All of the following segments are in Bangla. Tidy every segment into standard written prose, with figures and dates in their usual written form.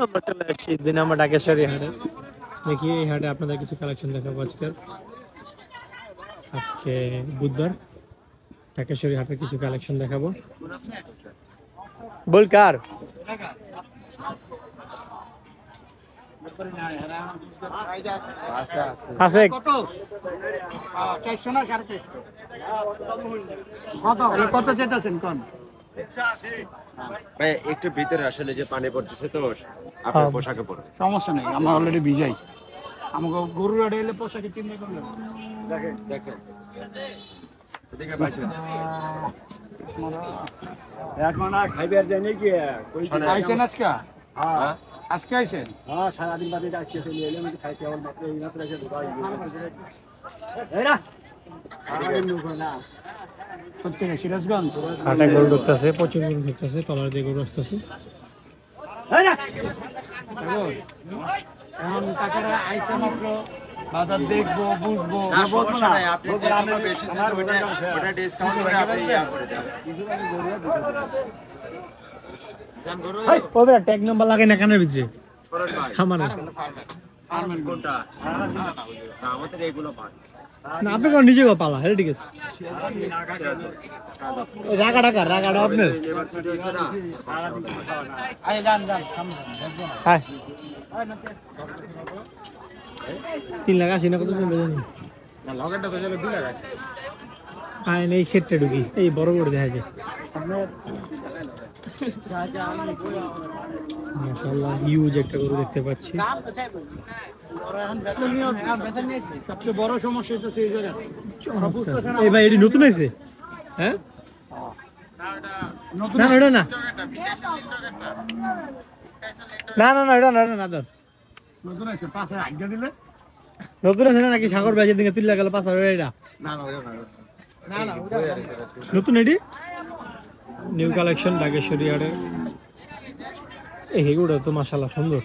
আমরা চলে আসছি দিনামা ঢাকেশ্বরী হাটে। দেখি এই হাটে আপনাদের কিছু কালেকশন দেখাবো আজকে বুধবার ঢাকেশ্বরী হাটের কিছু কালেকশন দেখাবো। বল কার আছে কত 400 না 450 কত চেতাছেন কোন ভাই একটু ভিতরে আসলে যে পানি পড়তেছে তো আপনার পোশাকে পড়ে সমস্যা নেই, আমরা অলরেডি ভিজাই। আমাকে গরুর আড়ে এলে পোশাকে চিন্তা করলেন দেখেন দেখেন এদিকে ভাই এখন আর খাইবার দেয় নাকি আইছেন আজকে? হ্যাঁ আজকে আইছেন? হ্যাঁ সারাদিন বাদে আজকে চলে এলাম খাইতে আমার মাত্র এই মাত্র এসে ঢোকা এই না সারাদিন ঢোকা না হচ্ছে সিরাজগঞ্জ। হাটে গরু ঢুকতেছে, প্রচুর গরু ঢুকতেছে, টলার দিয়ে গরু আসতেছে। এই না এখন কাকারা আইসা মাত্র বাজার দেখবো বুঝবো। না সমস্যা নাই, আপনি যে কোনো বেশি চাইছেন ওটা ডিসকাউন্ট করে আপনি ইয়া করে দেন। জান গরু ও বেটা ট্যাগ নাম্বার লাগাই না কানের ভিতরে সরল ভাই খামারে ফার্মের কোনটা না আমাদের এইগুলো পান না। আপনি কোন নিজে পালা হ্যাঁ ঠিক আছে। রাগা আপনার ইউনিভার্সিটি হইছে না আরে যান হ্যাঁ 3 লাখ 80 না কত বেজে না লগেরটা তো চলে 2 লাখ আছে। আয় এই সেটটা ঢুকি এই বড় বড় দেখা যায় মাশাআল্লাহ হিউজ একটা গরু দেখতে পাচ্ছি। সবচেয়ে বড় সমস্যা হচ্ছে এই জায়গা এই ভাই এটি নতুন হয়েছে হ্যাঁ না না এটা না না না না এটা না না দাদা নতুন আছে, পাশে আজ্ঞা দিলে নতুন আছে না নাকি সাগর ভাইয়ের দিকে তুললে গেল 5000 এটা না না না নতুন এটি নিউ কালেকশন ঢাকেশ্বরী হাটে। এই হেগুড়া তো মাশাআল্লাহ সুন্দর।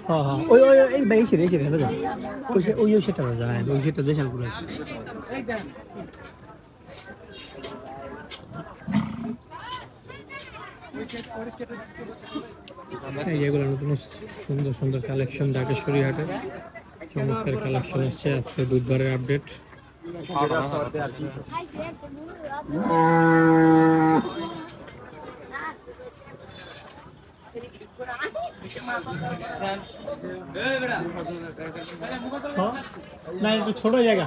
হ্যাঁ হ্যাঁ ওই ওই এই ভাই এসে হেঁটে যাও ওই সেটা যায় ওই সেটা দেশাল করে আছে। এই এগুলো নতুন সুন্দর সুন্দর কালেকশন ঢাকেশ্বরী হাটে চমৎকার কালেকশন আসছে আজকে বুধবারের আপডেট। না একটু ছোট জায়গা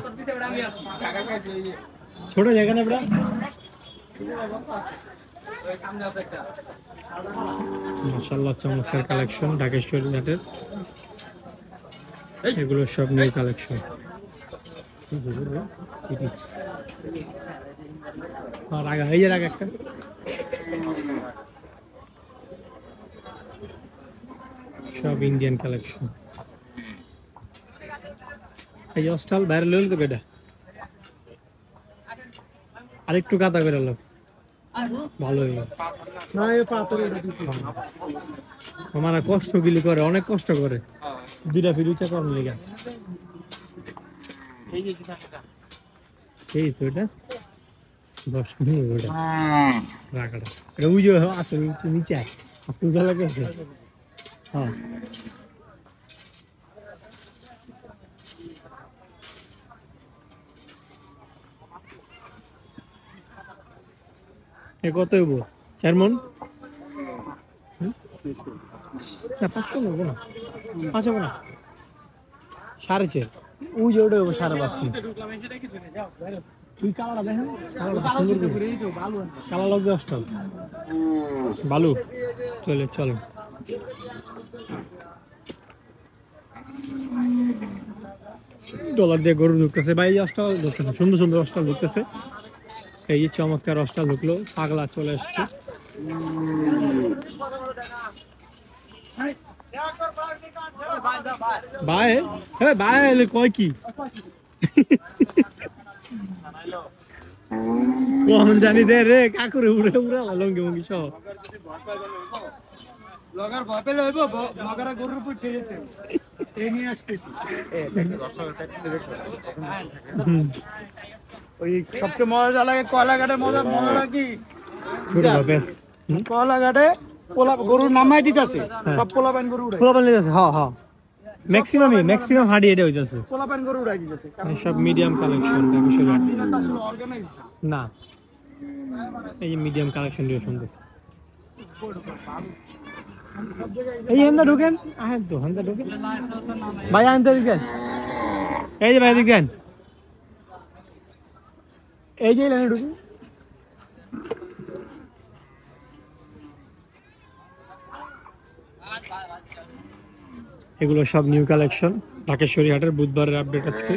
না বেটা মাশাআল্লাহ চমৎকার কালেকশন ঢাকেশ্বরী হাটের। এগুলো সব নিউ কালেকশন। রাগা এই যে রাগা একটা সব ইন্ডিয়ান কালেকশন। এই অস্টাল বাইরে লইল তো বেটা আরেকটু কাদা করে লো ভালো হইল না এই পাথরে আমার কষ্ট গিলি করে অনেক কষ্ট করে দুইটা ফিরুচা কম লেগা এই তো এটা 10 মিনিট ওটা রাগাটা এটা বুঝো আছে নিচে আপনি জ্বালা করছে হ্যাঁ এ কত হইব 4 মণ না 5 কোন হবো না 5 হবো না 4.5 ওই যে ওটা হবো 5.5 তুই কালাটা দেখেন কালাটা সুন্দর করে কালা লাগবে অস্টাল বালু চলো ডলার দিয়ে গরু ঢুকতেছে ভাই অস্টাল ঢুকতেছে সুন্দর সুন্দর অস্টাল ঢুকতেছে। এই যে চমৎকার অস্টাল ঢুকলো পাগলা চলে আসছে। ভাই হ্যাঁ ভাই কয় কি কোন জানি দে রে কাকুরে উড়ে লঙ্গি মঙ্গি সহ ব্লগার ভয় পেলে হইব ব্লগাররা গরুর উপর উঠে যেতে এই নিয়ে আসতেছি ওই সবচেয়ে মজা লাগে কলাঘাটের মজাটা কি কলাঘাটে গরুর নামাই দিতেছে সব পোলাপাইন গরু উড়াই পোলাপান লিতেছে হ্যাঁ ম্যাক্সিমাম হাডি এটা হইতাছে পোলাপাইন গরু উড়াই দিতেছে সব মিডিয়াম কালেকশন অর্গানাইজ না এই মিডিয়াম কালেকশন দিয়ে সুন্দর এই হেন্দা ঢুকেন আহেন তো হেন্দা ঢুকেন ভাই আহেন তো দিকেন এই যে ভাই দিকেন এই যে লাইনে ঢুকেন এগুলো সব নিউ কালেকশন ঢাকেশ্বরী হাটের বুধবারের আপডেট আজকে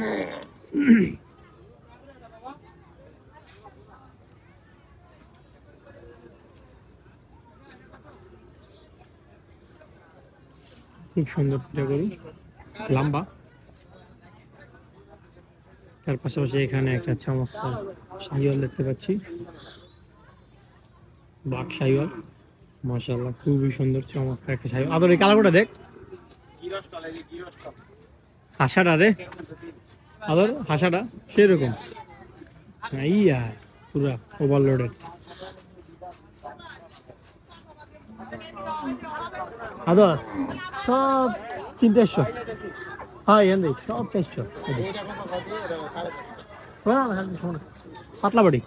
খুব সুন্দর এটা গরু লম্বা তার পাশাপাশি এখানে একটা চমৎকার শাহিওয়াল দেখতে পাচ্ছি ব্ল্যাক শাহিওয়াল মাশাআল্লাহ খুবই সুন্দর চমৎকার একটা শাহিওয়াল আদর এই কালারটা দেখ হাসাটা রে আদর হাসাটা সেরকম ইয়া পুরা ওভারলোডেড আদর সব 300 হ্যাঁ এনে সব 400 পাতলা বাড়ি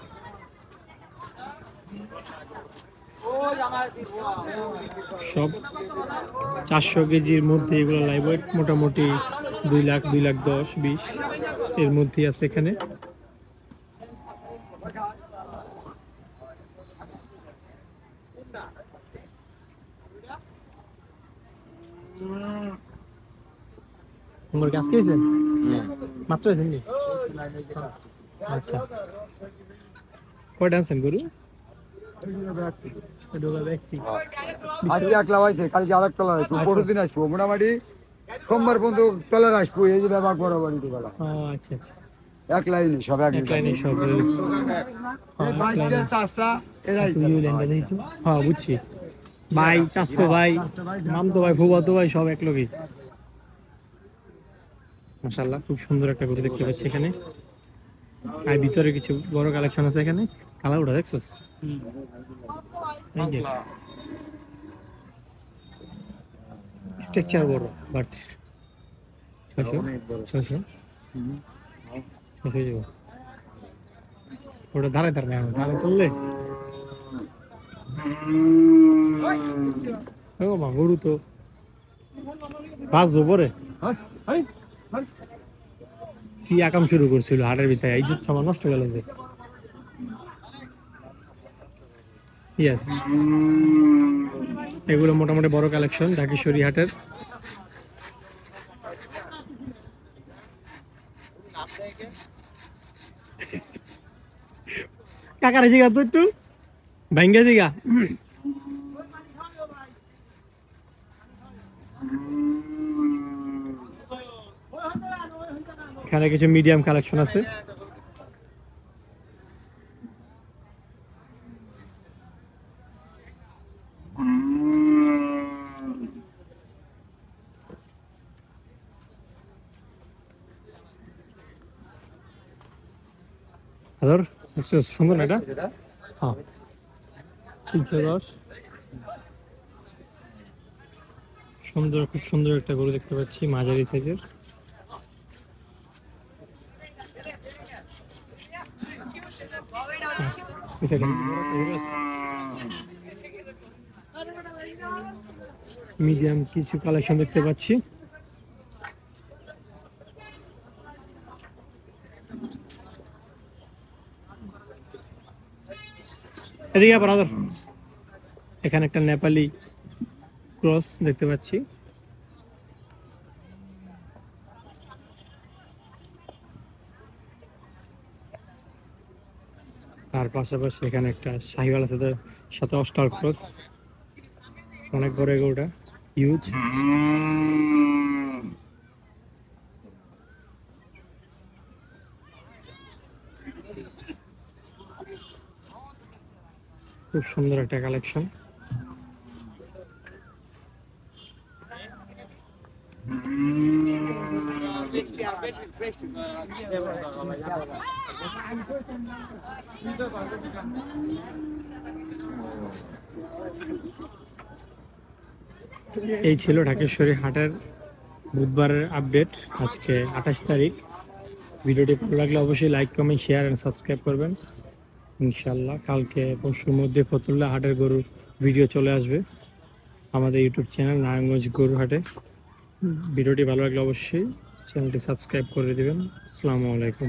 সব 400 কেজির মধ্যে এগুলো লাইভ ওয়েট মোটামুটি 2 লাখ 10 20 এর মধ্যে আছে এখানে তোমার কাজ কেছেন মাত্র এসেন নি আচ্ছা কয়টা আনছেন গরু আজকে একলা হয়েছে কালকে আরেক তলা হয়েছে পরদিন আসবো মোটামুটি সোমবার পর্যন্ত তলার আসবো এই যে ব্যবহার করা বাড়ি বেলা আচ্ছা আচ্ছা এক লাইনে সব এক লাইনে সব হ্যাঁ বুঝছি ভাই চাস্তো ভাই মামতো ভাই ফুবাতো ভাই সব এক লগেই মাশাআল্লাহ খুব সুন্দর একটা গরু দেখতে পাচ্ছি এখানে আর ভিতরে কিছু বড় কালেকশন আছে এখানে কালার ওটা দেখছস এই যে স্ট্রাকচার বড় বাট 600 ওটা ধারে ধারে চললে ও মা গরু তো বাঁচবো পরে কি আকাম শুরু করছিল হাটের ভিতরে এই যুদ্ধ আমার নষ্ট গেল যে ইয়েস এগুলো মোটামুটি বড় কালেকশন ঢাকেশ্বরী হাটের কাকার জিগা তো একটু ভাঙ্গা জিগা এখানে কিছু মিডিয়াম কালেকশন আছে আদর সুন্দর না এটা হ্যাঁ 310 সুন্দর খুব সুন্দর একটা গরু দেখতে পাচ্ছি মাঝারি সাইজের মিডিয়াম কিছু কালেকশন দেখতে পাচ্ছি এদিকে আবার আদর এখানে একটা নেপালি ক্রস দেখতে পাচ্ছি তার পাশাপাশি এখানে একটা শাহিওয়াল আছে সাথে অস্টার ক্রস অনেক বড় এগোটা হিউজ খুব সুন্দর একটা কালেকশন এই ছিল ঢাকেশ্বরী হাটের বুধবারের আপডেট। আজকে 28 তারিখ। ভিডিওটি ভালো লাগলে অবশ্যই like, comment, share and subscribe করবেন। ইনশাল্লাহ কালকে পরশুর মধ্যে ফতুল্লা হাটের গরুর ভিডিও চলে আসবে আমাদের ইউটিউব চ্যানেল নারায়ণগঞ্জ গরু হাটে। ভিডিওটি ভালো লাগলে অবশ্যই চ্যানেলটি সাবস্ক্রাইব করে দিবেন। আসসালামু আলাইকুম।